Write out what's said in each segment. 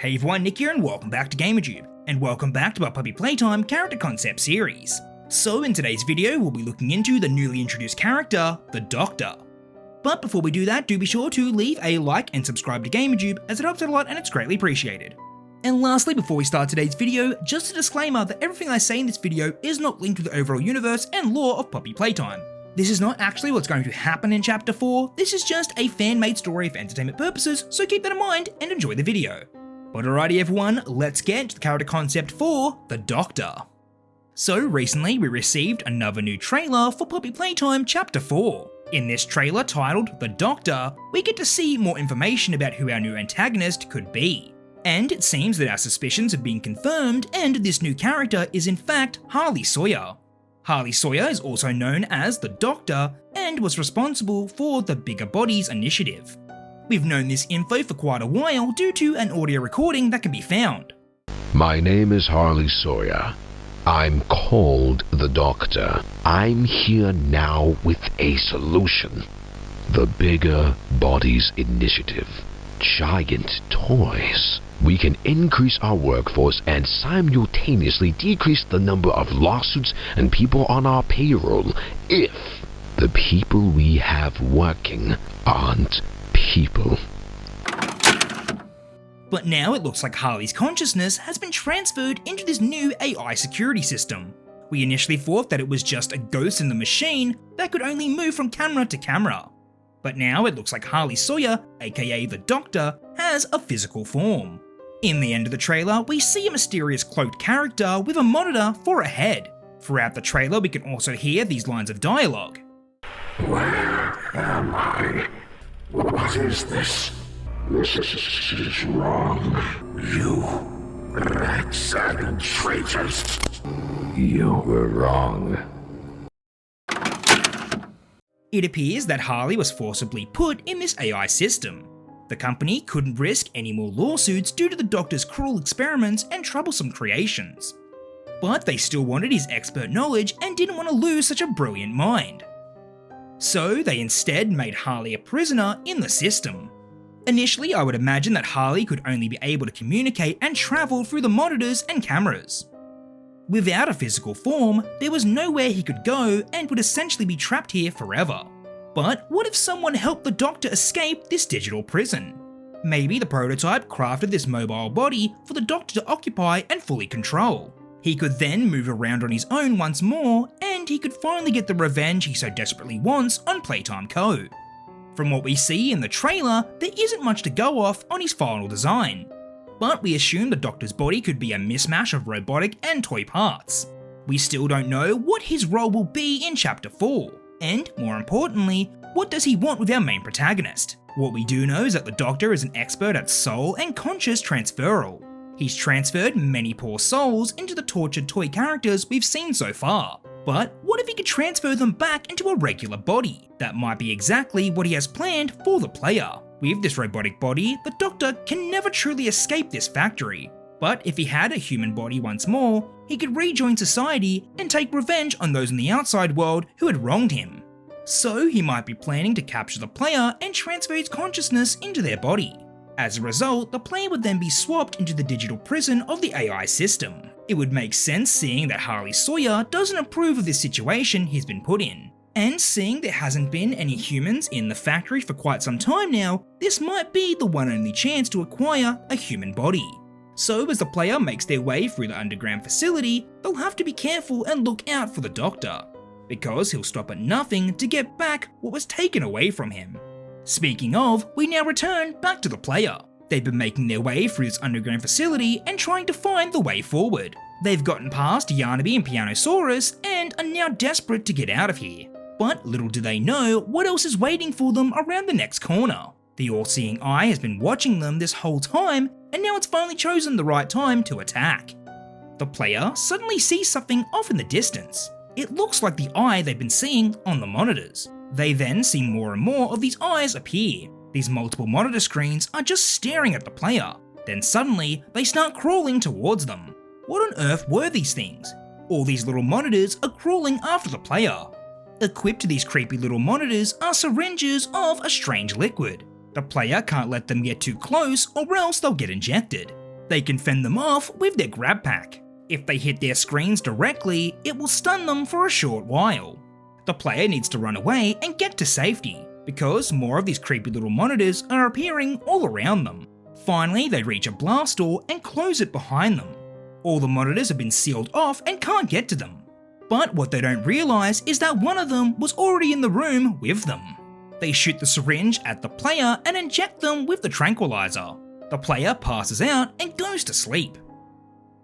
Hey everyone, Nick here and welcome back to Gamerjoob, and welcome back to our Poppy Playtime character concept series. So in today's video, we'll be looking into the newly introduced character, the Doctor. But before we do that, do be sure to leave a like and subscribe to Gamerjoob as it helps out a lot and it's greatly appreciated. And lastly, before we start today's video, just a disclaimer that everything I say in this video is not linked to the overall universe and lore of Poppy Playtime. This is not actually what's going to happen in Chapter 4, this is just a fan-made story for entertainment purposes, so keep that in mind and enjoy the video. But alrighty everyone, let's get into the character concept for the Doctor. So recently we received another new trailer for Poppy Playtime Chapter 4. In this trailer titled The Doctor, we get to see more information about who our new antagonist could be. And it seems that our suspicions have been confirmed and this new character is in fact Harley Sawyer. Harley Sawyer is also known as the Doctor and was responsible for the Bigger Bodies initiative. We've known this info for quite a while due to an audio recording that can be found. My name is Harley Sawyer. I'm called the Doctor. I'm here now with a solution. The Bigger Bodies Initiative. Giant toys. We can increase our workforce and simultaneously decrease the number of lawsuits and people on our payroll if the people we have working aren't people. But now it looks like Harley's consciousness has been transferred into this new AI security system. We initially thought that it was just a ghost in the machine that could only move from camera to camera. But now it looks like Harley Sawyer, aka the Doctor, has a physical form. In the end of the trailer, we see a mysterious cloaked character with a monitor for a head. Throughout the trailer, we can also hear these lines of dialogue. Where am I? What is this? This is wrong. You rat-saddled traitors. You were wrong. It appears that Harley was forcibly put in this AI system. The company couldn't risk any more lawsuits due to the Doctor's cruel experiments and troublesome creations. But they still wanted his expert knowledge and didn't want to lose such a brilliant mind. So they instead made Harley a prisoner in the system. Initially, I would imagine that Harley could only be able to communicate and travel through the monitors and cameras. Without a physical form, there was nowhere he could go and would essentially be trapped here forever. But what if someone helped the Doctor escape this digital prison? Maybe the prototype crafted this mobile body for the Doctor to occupy and fully control. He could then move around on his own once more, and he could finally get the revenge he so desperately wants on Playtime Co. From what we see in the trailer, there isn't much to go off on his final design. But we assume the Doctor's body could be a mismatch of robotic and toy parts. We still don't know what his role will be in Chapter 4, and more importantly, what does he want with our main protagonist? What we do know is that the Doctor is an expert at soul and conscious transferal. He's transferred many poor souls into the tortured toy characters we've seen so far. But what if he could transfer them back into a regular body? That might be exactly what he has planned for the player. With this robotic body, the Doctor can never truly escape this factory. But if he had a human body once more, he could rejoin society and take revenge on those in the outside world who had wronged him. So he might be planning to capture the player and transfer his consciousness into their body. As a result, the player would then be swapped into the digital prison of the AI system. It would make sense seeing that Harley Sawyer doesn't approve of this situation he's been put in. And seeing there hasn't been any humans in the factory for quite some time now, this might be the one only chance to acquire a human body. So as the player makes their way through the underground facility, they'll have to be careful and look out for the Doctor, because he'll stop at nothing to get back what was taken away from him. Speaking of, we now return back to the player. They've been making their way through this underground facility and trying to find the way forward. They've gotten past Yarnaby and Pianosaurus and are now desperate to get out of here. But little do they know what else is waiting for them around the next corner. The all-seeing eye has been watching them this whole time, and now it's finally chosen the right time to attack. The player suddenly sees something off in the distance. It looks like the eye they've been seeing on the monitors. They then see more and more of these eyes appear. These multiple monitor screens are just staring at the player. Then suddenly, they start crawling towards them. What on earth were these things? All these little monitors are crawling after the player. Equipped to these creepy little monitors are syringes of a strange liquid. The player can't let them get too close or else they'll get injected. They can fend them off with their GrabPack. If they hit their screens directly, it will stun them for a short while. The player needs to run away and get to safety, because more of these creepy little monitors are appearing all around them. Finally, they reach a blast door and close it behind them. All the monitors have been sealed off and can't get to them. But what they don't realise is that one of them was already in the room with them. They shoot the syringe at the player and inject them with the tranquilizer. The player passes out and goes to sleep.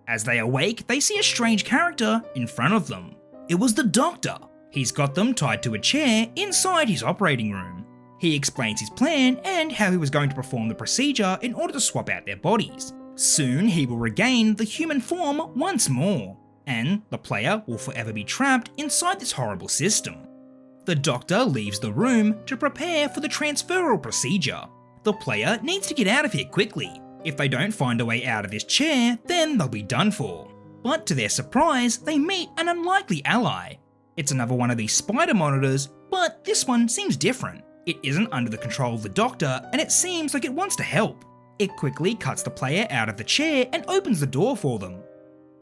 As they awake, they see a strange character in front of them. It was the doctor. He's got them tied to a chair inside his operating room. He explains his plan and how he was going to perform the procedure in order to swap out their bodies. Soon he will regain the human form once more, and the player will forever be trapped inside this horrible system. The doctor leaves the room to prepare for the transferal procedure. The player needs to get out of here quickly. If they don't find a way out of this chair, then they'll be done for. But to their surprise, they meet an unlikely ally. It's another one of these spider monitors, but this one seems different. It isn't under the control of the doctor, and it seems like it wants to help. It quickly cuts the player out of the chair and opens the door for them.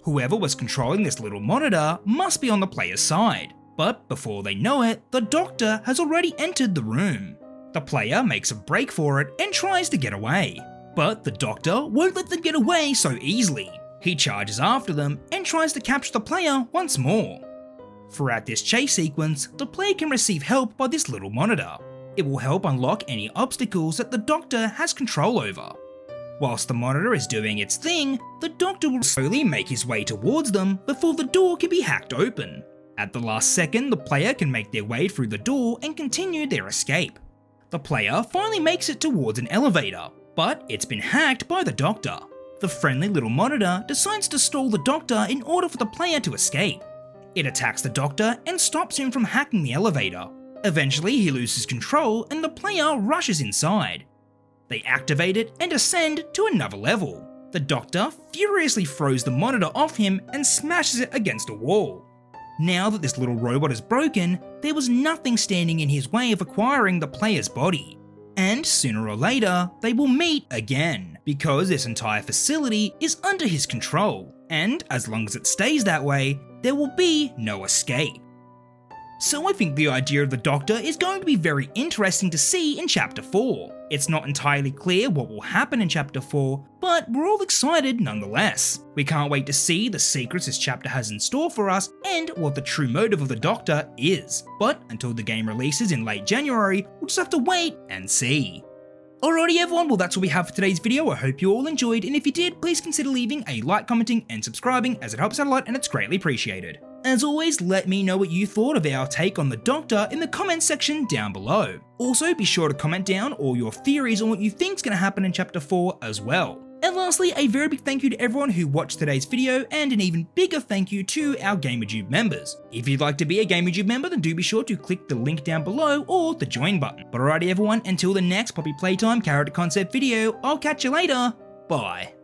Whoever was controlling this little monitor must be on the player's side, but before they know it, the doctor has already entered the room. The player makes a break for it and tries to get away, but the doctor won't let them get away so easily. He charges after them and tries to capture the player once more. Throughout this chase sequence, the player can receive help by this little monitor. It will help unlock any obstacles that the doctor has control over. Whilst the monitor is doing its thing, the doctor will slowly make his way towards them before the door can be hacked open. At the last second, the player can make their way through the door and continue their escape. The player finally makes it towards an elevator, but it's been hacked by the doctor. The friendly little monitor decides to stall the doctor in order for the player to escape. It attacks the doctor and stops him from hacking the elevator. Eventually, he loses control and the player rushes inside. They activate it and ascend to another level. The doctor furiously throws the monitor off him and smashes it against a wall. Now that this little robot is broken, there was nothing standing in his way of acquiring the player's body. And sooner or later, they will meet again, because this entire facility is under his control, and as long as it stays that way, there will be no escape. So I think the idea of the Doctor is going to be very interesting to see in Chapter 4. It's not entirely clear what will happen in Chapter 4, but we're all excited nonetheless. We can't wait to see the secrets this chapter has in store for us and what the true motive of the Doctor is. But until the game releases in late January, we'll just have to wait and see. Alrighty everyone, well that's all we have for today's video. I hope you all enjoyed, and if you did, please consider leaving a like, commenting and subscribing, as it helps out a lot and it's greatly appreciated. As always, let me know what you thought of our take on the Doctor in the comments section down below. Also, be sure to comment down all your theories on what you think's going to happen in Chapter 4 as well. And lastly, a very big thank you to everyone who watched today's video, and an even bigger thank you to our Gamerjoob members. If you'd like to be a Gamerjoob member, then do be sure to click the link down below or the join button. But alrighty everyone, until the next Poppy Playtime character concept video, I'll catch you later, bye.